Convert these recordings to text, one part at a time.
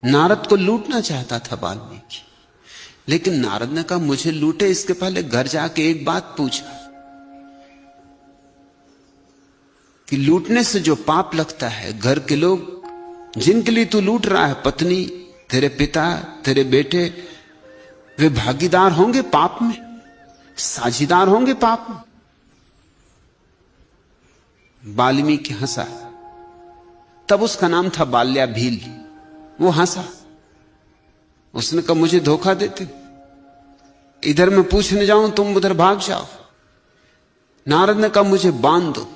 नारद को लूटना चाहता था वाल्मीकि, लेकिन नारद ने कहा मुझे लूटे इसके पहले घर जाके एक बात पूछा कि लूटने से जो पाप लगता है, घर के लोग जिनके लिए तू लूट रहा है, पत्नी, तेरे पिता, तेरे बेटे, वे भागीदार होंगे पाप में, साझीदार होंगे पाप में। वाल्मीकि हंसा, तब उसका नाम था बाल्या भील। वो हंसा, उसने कहा मुझे धोखा देते, इधर मैं पूछने जाऊं तुम उधर भाग जाओ। नारद ने कहा मुझे बांध दो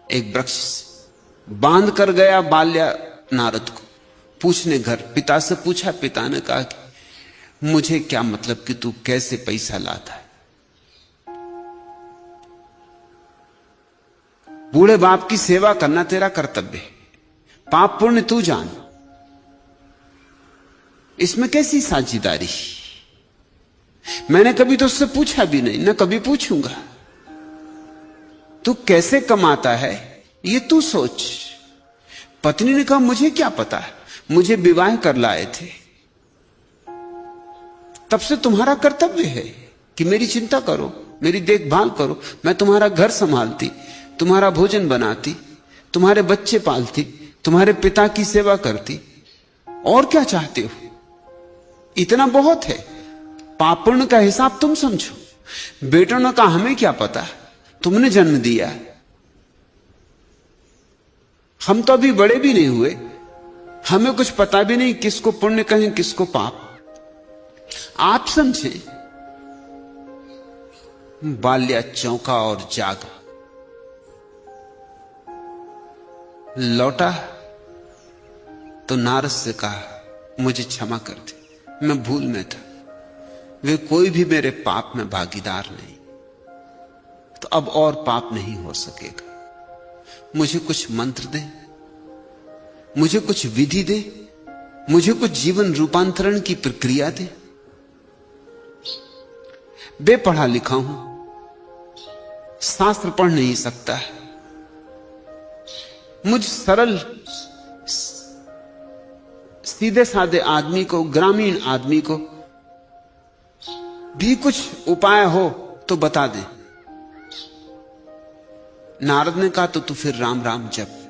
एक वृक्ष से। बांध कर गया बाल्या नारद को पूछने घर, पिता से पूछा। पिता ने कहा कि मुझे क्या मतलब कि तू कैसे पैसा लाता है, बूढ़े बाप की सेवा करना तेरा कर्तव्य है, पाप पुण्य तू जान, इसमें कैसी साझेदारी। मैंने कभी तो उससे पूछा भी नहीं, न कभी पूछूंगा। तू कैसे कमाता है ये तू सोच। पत्नी ने कहा मुझे क्या पता है, मुझे विवाह कर लाए थे, तब से तुम्हारा कर्तव्य है कि मेरी चिंता करो, मेरी देखभाल करो। मैं तुम्हारा घर संभालती, तुम्हारा भोजन बनाती, तुम्हारे बच्चे पालती, तुम्हारे पिता की सेवा करती, और क्या चाहते हो? इतना बहुत है। पाप पुण्य का हिसाब तुम समझो। बेटों ने कहा हमें क्या पता, तुमने जन्म दिया, हम तो अभी बड़े भी नहीं हुए, हमें कुछ पता भी नहीं किसको पुण्य कहें किसको पाप। आप समझे। बाल्या चौंका और जागा, लौटा तो नारद से कहा मुझे क्षमा कर दे, मैं भूल में था, वे कोई भी मेरे पाप में भागीदार नहीं, तो अब और पाप नहीं हो सकेगा। मुझे कुछ मंत्र दे, मुझे कुछ विधि दे, मुझे कुछ जीवन रूपांतरण की प्रक्रिया दे। बेपढ़ा लिखा हूं, शास्त्र पढ़ नहीं सकता है, मुझ सरल सीधे साधे आदमी को, ग्रामीण आदमी को भी कुछ उपाय हो तो बता दे। नारद ने कहा तो तू फिर राम राम जप।